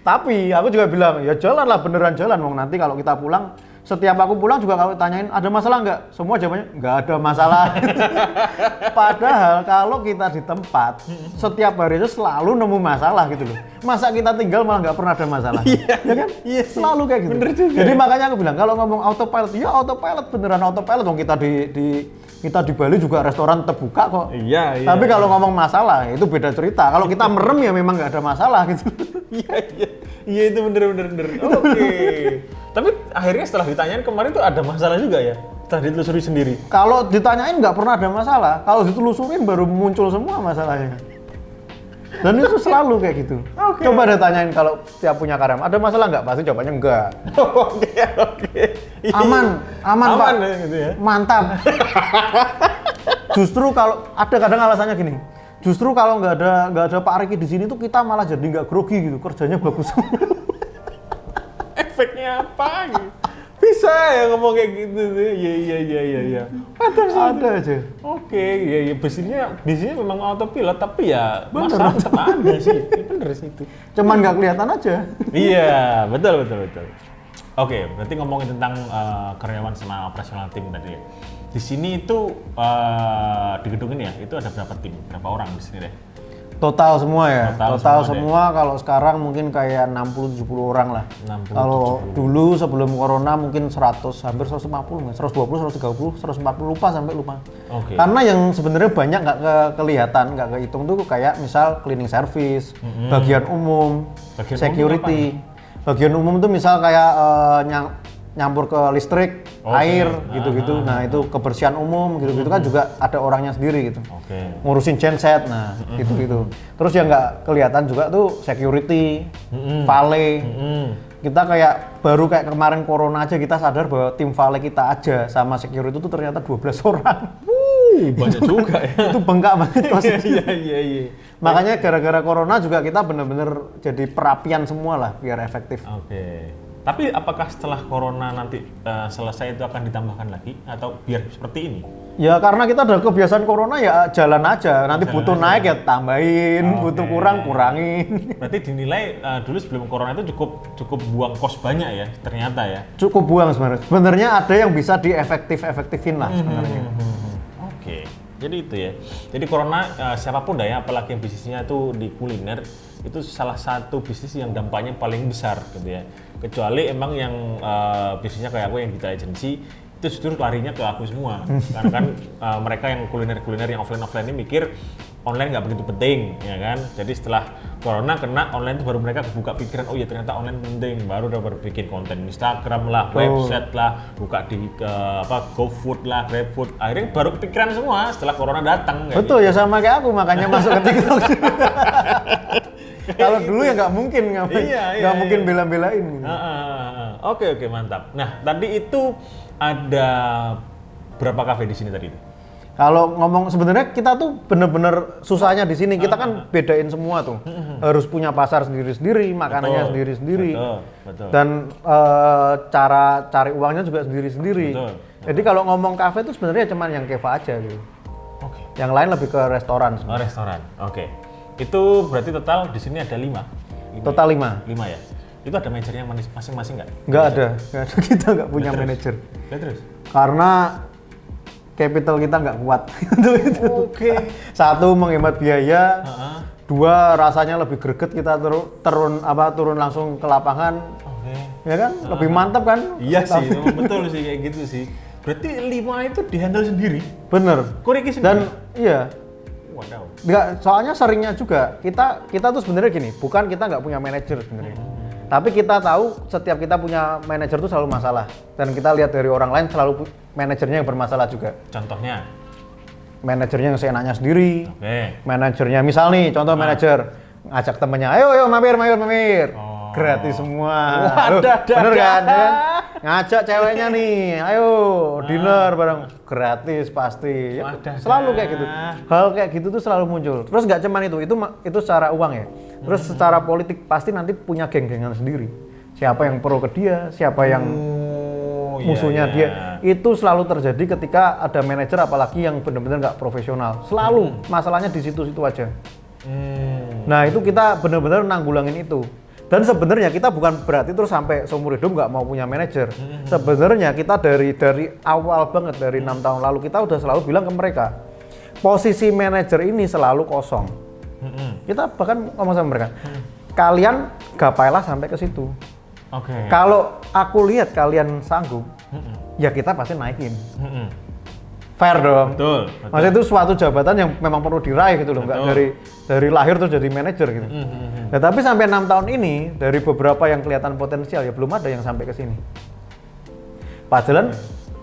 Tapi aku juga bilang ya jalan lah, beneran jalan. Nanti kalau kita pulang, setiap aku pulang juga kalau tanyain ada masalah nggak, semua jawabannya nggak ada masalah. Padahal kalau kita di tempat setiap harinya selalu nemu masalah gitu loh. Masa kita tinggal malah nggak pernah ada masalah? Ya kan? Selalu kayak gitu. Jadi makanya aku bilang kalau ngomong autopilot, ya autopilot beneran autopilot. Kita di Bali juga restoran terbuka kok. Tapi kalau ngomong masalah itu beda cerita. Kalau kita merem ya memang nggak ada masalah gitu. Iya itu bener. Tapi akhirnya setelah ditanyain kemarin tuh ada masalah juga ya? Setelah ditelusuri sendiri? Kalau ditanyain nggak pernah ada masalah. Kalau ditelusurin baru muncul semua masalahnya. Dan itu selalu kayak gitu. Coba deh tanyain kalau setiap punya karyawan, ada masalah nggak? Pasti jawabannya enggak. Aman Pak. Gitu ya? Mantap. Justru kalau ada kadang alasannya gini. Justru kalau nggak ada Pak Riki di sini tuh kita malah jadi nggak grogi gitu, kerjanya bagus. Efeknya apa gitu? Bisa ya ngomong kayak gitu tuh. Iya. Ada aja. Iya. Bisnisnya memang autopilot, tapi ya masalah tetap ada sih. Bener sih itu. Cuman nggak kelihatan aja. Iya, betul. Berarti ngomongin tentang karyawan sama operasional tim tadi ya. Di sini itu di gedung ini ya, itu ada berapa tim? Berapa orang di sini deh? Total semua ya. Total semua deh. Kalau sekarang mungkin kayak 60-70 orang lah. Kalau dulu sebelum corona mungkin 100, hampir 150, 120, 130, 140, lupa. Karena yang sebenarnya banyak nggak kelihatan, nggak kehitung tuh kayak misal cleaning service, bagian umum, security. Bagian umum tuh misal kayak nyampur ke listrik, air, gitu-gitu. Nah itu kebersihan umum, gitu-gitu kan juga ada orangnya sendiri gitu. Ngurusin genset, nah gitu-gitu. Terus yang nggak kelihatan juga tuh security, valet. Kita baru kayak kemarin corona aja kita sadar bahwa tim valet kita aja sama security itu ternyata 12 orang. Banyak juga ya. Itu bengkak banget kosnya. Iya. Makanya gara-gara corona juga kita bener-bener jadi perapian semua lah biar efektif. Oke. Tapi apakah setelah corona nanti selesai itu akan ditambahkan lagi atau biar seperti ini? Ya karena kita udah kebiasaan corona ya jalan aja. Nanti butuh naik ya tambahin, butuh kurang kurangin. Berarti dinilai dulu sebelum corona itu cukup buang kos banyak ya ternyata ya. Cukup buang sebenarnya. Sebenarnya ada yang bisa diefektifin lah sebenarnya. Oke. Jadi itu ya. Jadi corona siapapun dah ya, apalagi yang bisnisnya itu di kuliner, itu salah satu bisnis yang dampaknya paling besar gitu ya. Kecuali emang yang bisnisnya kayak aku yang Gita Agency, itu justru larinya ke aku semua. Karena kan mereka yang kuliner yang offline ini mikir online nggak begitu penting, ya kan? Jadi setelah corona kena online itu baru mereka kebuka pikiran, oh ya ternyata online penting, baru bikin konten Instagram lah, website lah, buka di GoFood lah, GrabFood, akhirnya baru kepikiran semua setelah corona datang. Betul gitu. Ya sama kayak aku, makanya masuk ke TikTok. Kalau dulu ya nggak mungkin, nggak mungkin bela-belain. Oke, mantap. Nah tadi itu ada berapa kafe di sini tadi itu? Kalau ngomong sebenarnya kita tuh bener-bener susahnya di sini. Kita kan bedain semua tuh. Harus punya pasar sendiri-sendiri, makanannya sendiri-sendiri. Betul. Dan cara cari uangnya juga sendiri-sendiri. Betul. Jadi kalau ngomong kafe tuh sebenarnya cuma yang Keva aja gitu. Oke. Yang lain lebih ke restoran sebenarnya. Restoran. Oke. Itu berarti total di sini ada 5. Total 5. 5 ya. Itu ada manajernya masing-masing nggak? Nggak ada. Kita nggak punya manajer. Terus? Karena capital kita nggak kuat untuk itu. Oke. Satu menghemat biaya, dua rasanya lebih greget kita turun langsung ke lapangan. Oke. Ya kan? Lebih mantap kan? Iya sih, betul sih kayak gitu sih. Berarti 5 itu dihandle sendiri? Bener. Koreki sendiri? Dan iya. Wadaw. Nggak, soalnya seringnya juga kita tuh sebenarnya gini, bukan kita nggak punya manajer sebenarnya. Tapi kita tahu setiap kita punya manajer tuh selalu masalah. Dan kita lihat dari orang lain selalu manajernya yang bermasalah juga. Contohnya? Manajernya yang seenaknya sendiri. Oke. Manajernya misal nih, contoh manajer ngajak temennya, ayo mampir. Oh. Gratis semua. Bener kan? Ngajak ceweknya nih, ayo dinner bareng, gratis pasti. Ya, selalu kayak gitu. Hal kayak gitu tuh selalu muncul. Terus nggak cuman itu secara uang ya. Terus secara politik pasti nanti punya geng-gengan sendiri. Siapa yang pro ke dia, siapa yang musuhnya dia. Itu selalu terjadi ketika ada manajer apalagi yang benar-benar nggak profesional. Selalu masalahnya di situ-situ aja. Nah itu kita benar-benar nanggulangin itu. Dan sebenarnya kita bukan berarti terus sampai seumur hidup nggak mau punya manajer. Sebenarnya kita dari awal banget, dari 6 tahun lalu kita udah selalu bilang ke mereka, posisi manajer ini selalu kosong. Kita bahkan ngomong sama mereka, kalian gapailah sampai ke situ. Kalau aku lihat kalian sanggup, ya kita pasti naikin. Fair dong. Betul. Maksudnya itu suatu jabatan yang memang perlu diraih gitu loh, nggak dari lahir tuh jadi manajer gitu. Nah, tapi sampai 6 tahun ini dari beberapa yang kelihatan potensial ya belum ada yang sampai ke sini. Padahal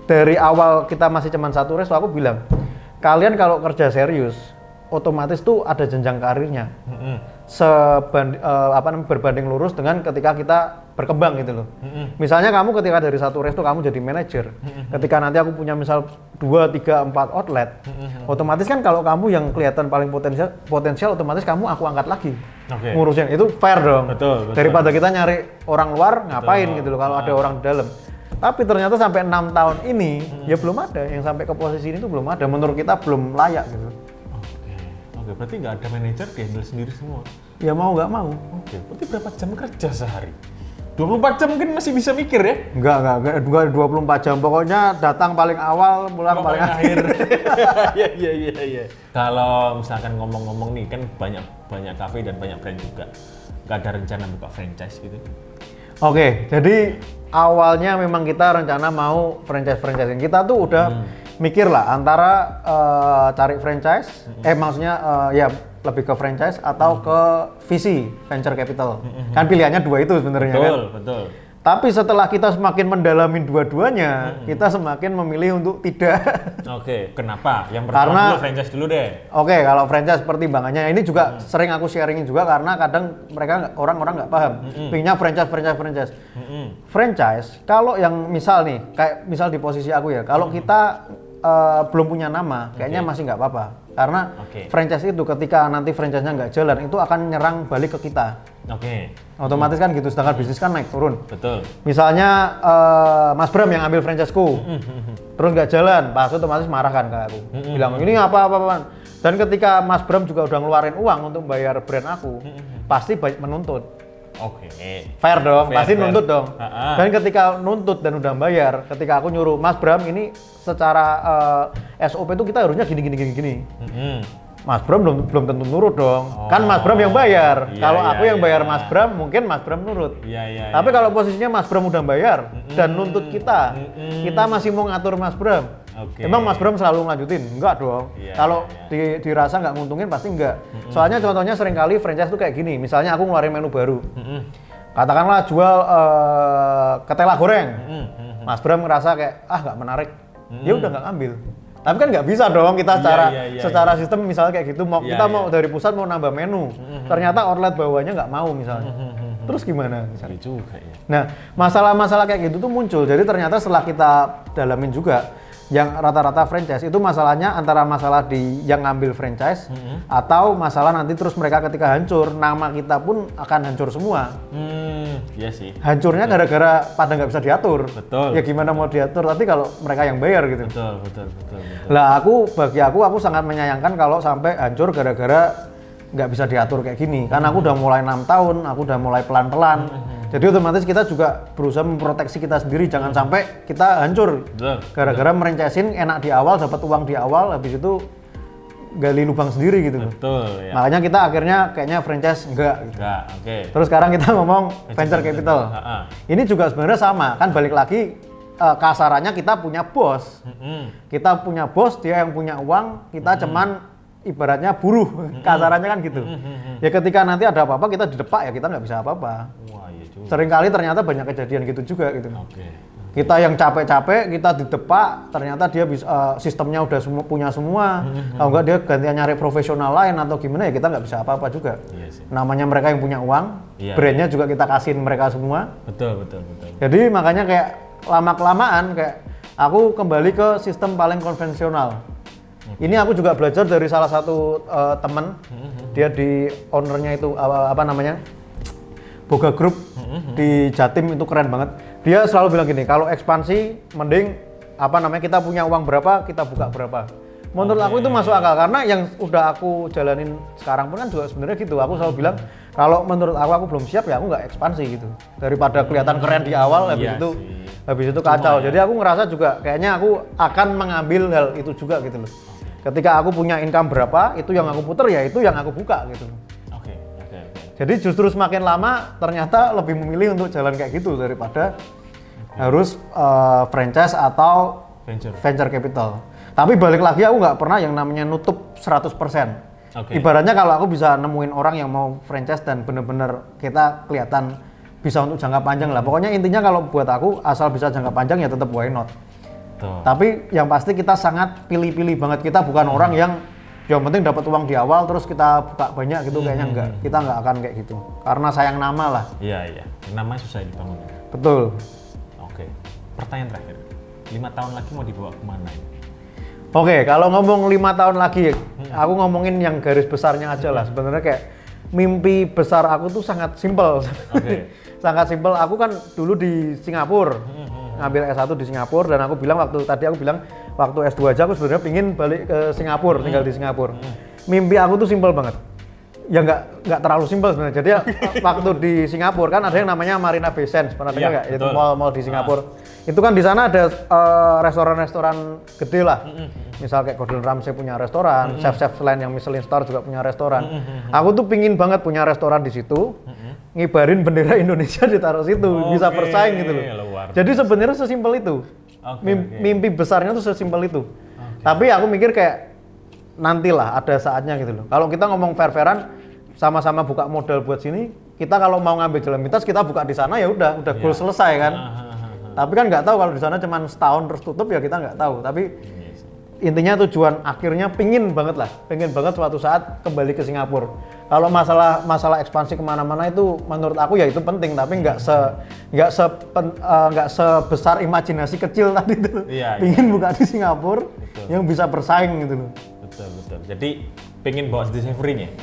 dari awal kita masih cuma satu resto, aku bilang kalian kalau kerja serius otomatis tuh ada jenjang karirnya. Berbanding lurus dengan ketika kita berkembang gitu loh. Misalnya kamu ketika dari satu resto kamu jadi manajer. Ketika nanti aku punya misal 2, 3, 4 outlet, otomatis kan kalau kamu yang kelihatan paling potensial otomatis kamu aku angkat lagi. Ngurusin itu fair dong. Betul. Daripada kita nyari orang luar ngapain gitu loh kalau ada orang di dalam. Tapi ternyata sampai 6 tahun ini ya belum ada yang sampai ke posisi ini tuh belum ada. Menurut kita belum layak gitu. Oke, berarti nggak ada manajer, dihandle sendiri semua? Ya mau nggak mau. Oke, berarti berapa jam kerja sehari? 24 jam mungkin masih bisa mikir ya? Enggak 24 jam, pokoknya datang paling awal, pulang paling akhir. Iya. Kalau misalkan ngomong-ngomong nih, kan banyak kafe dan banyak brand juga. Nggak ada rencana buka franchise gitu? Oke, jadi awalnya memang kita rencana mau franchise-franchising. Kita tuh udah mikir lah antara cari franchise, maksudnya ya lebih ke franchise atau ke VC, venture capital. Kan pilihannya dua itu sebenarnya kan. Betul. Tapi setelah kita semakin mendalami dua-duanya, kita semakin memilih untuk tidak. Oke, kenapa? Yang pertama dulu franchise dulu deh. Oke, kalau franchise pertimbangannya ini juga sering aku sharingin juga karena kadang orang-orang nggak paham. Pinginnya franchise. Franchise, kalau yang misal nih, kayak misal di posisi aku ya, kalau kita belum punya nama, kayaknya masih nggak apa-apa. Karena franchise itu ketika nanti franchise-nya nggak jalan, itu akan nyerang balik ke kita. Otomatis kan gitu, sedangkan bisnis kan naik turun. Betul. Misalnya Mas Bram yang ambil franchise-ku, terus nggak jalan, Pak Hasto otomatis marah kan ke aku. Bilang, ini apa-apa. Dan ketika Mas Bram juga udah ngeluarin uang untuk bayar brand aku, pasti menuntut. Fair dong, pasti nuntut dong. Dan ketika nuntut dan udah bayar, ketika aku nyuruh Mas Bram ini secara SOP itu kita harusnya gini. Mas Bram belum tentu nurut dong. Kan Mas Bram yang bayar. Kalau aku yang bayar Mas Bram, mungkin Mas Bram nurut. Tapi kalau posisinya Mas Bram udah bayar dan nuntut kita masih mau ngatur Mas Bram. Emang Mas Bram selalu ngelanjutin? Enggak dong. Kalau dirasa nggak nguntungin pasti enggak. Soalnya contohnya seringkali franchise tuh kayak gini. Misalnya aku ngeluarin menu baru. Katakanlah jual ketela goreng. Mas Bram ngerasa kayak nggak menarik. Ya udah nggak ngambil. Tapi kan nggak bisa dong kita secara sistem misalnya kayak gitu. Kita mau dari pusat mau nambah menu. Ternyata outlet bawahnya nggak mau misalnya. Terus gimana? Misalnya juga ya. Nah, masalah-masalah kayak gitu tuh muncul. Jadi ternyata setelah kita dalamin juga, yang rata-rata franchise itu masalahnya antara masalah di yang ngambil franchise atau masalah nanti terus mereka ketika hancur, nama kita pun akan hancur semua. Iya sih. Hancurnya gara-gara pada nggak bisa diatur. Betul. Ya gimana mau diatur? Tapi kalau mereka yang bayar gitu. Betul. Lah bagi aku sangat menyayangkan kalau sampai hancur gara-gara nggak bisa diatur kayak gini. Karena aku udah mulai 6 tahun, aku udah mulai pelan-pelan. Jadi otomatis kita juga berusaha memproteksi kita sendiri, jangan sampai kita hancur. Gara-gara merencesin enak di awal, dapat uang di awal, habis itu gali lubang sendiri gitu. Betul. Ya. Makanya kita akhirnya kayaknya franchise enggak. Terus sekarang kita ngomong venture capital. Ini juga sebenarnya sama, kan balik lagi kasarannya kita punya bos. Kita punya bos, dia yang punya uang, kita cuman ibaratnya buruh. Kasarannya kan gitu. Ya ketika nanti ada apa-apa kita didepak ya kita nggak bisa apa-apa. Seringkali ternyata banyak kejadian gitu juga gitu. Kita yang capek-capek, kita didepak, ternyata dia bisa sistemnya udah punya semua. Kalau enggak dia gantian nyari profesional lain atau gimana ya kita nggak bisa apa-apa juga. Namanya mereka yang punya uang, brandnya juga kita kasihin mereka semua. Betul. Jadi makanya kayak lama-kelamaan kayak aku kembali ke sistem paling konvensional. Ini aku juga belajar dari salah satu teman, dia di ownernya itu apa namanya? Boga Group di Jatim itu keren banget. Dia selalu bilang gini, kalau ekspansi mending apa namanya kita punya uang berapa kita buka berapa. Menurut aku itu masuk akal karena yang udah aku jalanin sekarang pun kan juga sebenarnya gitu. Aku selalu bilang kalau menurut aku belum siap ya aku nggak ekspansi gitu. Daripada kelihatan keren di awal habis itu kacau. Jadi aku ngerasa juga kayaknya aku akan mengambil hal itu juga gitu loh. Ketika aku punya income berapa itu yang aku puter ya itu yang aku buka gitu. Jadi justru semakin lama ternyata lebih memilih untuk jalan kayak gitu daripada harus franchise atau venture capital. Tapi balik lagi aku nggak pernah yang namanya nutup 100%. Ibaratnya kalau aku bisa nemuin orang yang mau franchise dan bener-bener kita kelihatan bisa untuk jangka panjang lah. Pokoknya intinya kalau buat aku asal bisa jangka panjang ya tetap why not. Tapi yang pasti kita sangat pilih-pilih banget. Kita bukan orang yang penting dapat uang di awal terus kita buka banyak gitu kayaknya enggak. Kita nggak akan kayak gitu. Karena sayang nama lah. Iya. Nama susah dibangun. Betul. Pertanyaan terakhir. 5 tahun lagi mau dibawa kemana? Kalau ngomong 5 tahun lagi, aku ngomongin yang garis besarnya aja lah. Sebenarnya kayak mimpi besar aku tuh sangat simpel. Sangat simpel. Aku kan dulu di Singapura. Ngambil S1 di Singapura dan aku bilang waktu S2 aja aku sebenarnya pingin balik ke Singapura, tinggal di Singapura. Mimpi aku tuh simpel banget. Ya nggak terlalu simpel sebenarnya. Jadi waktu di Singapura kan ada yang namanya Marina Bay Sands, pernah dengar nggak? Itu mall di Singapura. Itu kan di sana ada restoran-restoran gede lah. Misal kayak Gordon Ramsay punya restoran, chef-chef lain yang Michelin Star juga punya restoran. Aku tuh pingin banget punya restoran di situ. Ngibarin bendera Indonesia ditaruh situ, bisa bersaing gitu loh. Jadi sebenarnya sesimpel itu. Mimpi besarnya tuh sesimpel itu. Tapi aku mikir kayak nantilah ada saatnya gitu loh. Kalau kita ngomong fair-fairan sama-sama buka modal buat sini, kita kalau mau ngambil jalan pintas kita buka di sana ya udah goal selesai kan. Tapi kan nggak tahu kalau di sana cuma setahun terus tutup ya kita nggak tahu. Tapi intinya tujuan akhirnya pengen banget suatu saat kembali ke Singapura. Kalau masalah ekspansi kemana-mana itu menurut aku ya itu penting, tapi nggak nggak sebesar imajinasi kecil tadi tuh. Iya, pingin buka di Singapura yang bisa bersaing gitu loh. Betul. Jadi pengen bawa The Savory-nya?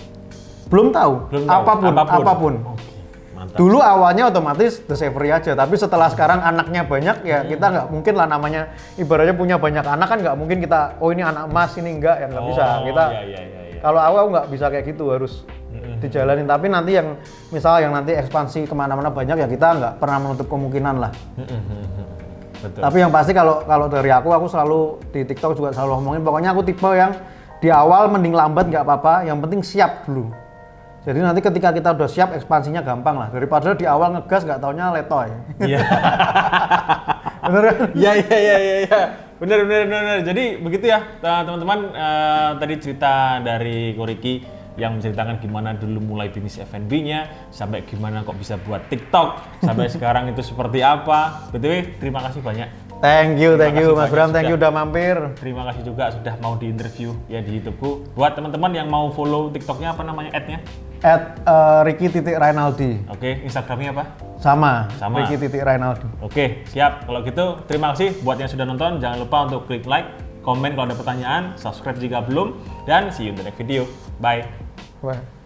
Belum tahu. Apapun. Oke, mantap. Dulu awalnya otomatis The Savory aja, tapi setelah sekarang anaknya banyak ya kita nggak mungkin lah, namanya ibaratnya punya banyak anak kan nggak mungkin kita ini anak emas ini enggak, ya nggak bisa kita. Iya. Kalau aku nggak bisa kayak gitu, harus dijalanin. Tapi nanti yang misal yang nanti ekspansi kemana-mana banyak ya kita nggak pernah menutup kemungkinan lah. Betul. Tapi yang pasti kalau dari aku selalu di TikTok juga selalu ngomongin, pokoknya aku tipe yang di awal mending lambat nggak apa-apa, yang penting siap dulu. Jadi nanti ketika kita udah siap, ekspansinya gampang lah, daripada di awal ngegas nggak taunya letoy. Iya. Bener kan? Iya. Bener. Jadi begitu ya teman-teman, tadi cerita dari Ko Ricky yang menceritakan gimana dulu mulai bisnis F&B-nya, sampai gimana kok bisa buat TikTok, sampai sekarang itu seperti apa. BTW, terima kasih banyak. Thank you Mas Bram, thank you udah mampir. Terima kasih juga sudah mau di-interview ya di YouTube-ku. Buat teman-teman yang mau follow TikTok-nya, apa namanya ad-nya? @Ricky.Rainaldi. Oke, Instagram-nya apa? Sama. Ricky.Rainaldi. Oke, siap. Kalau gitu, terima kasih buat yang sudah nonton. Jangan lupa untuk klik like, komen kalau ada pertanyaan, subscribe jika belum, dan see you in the next video. Bye. Bye.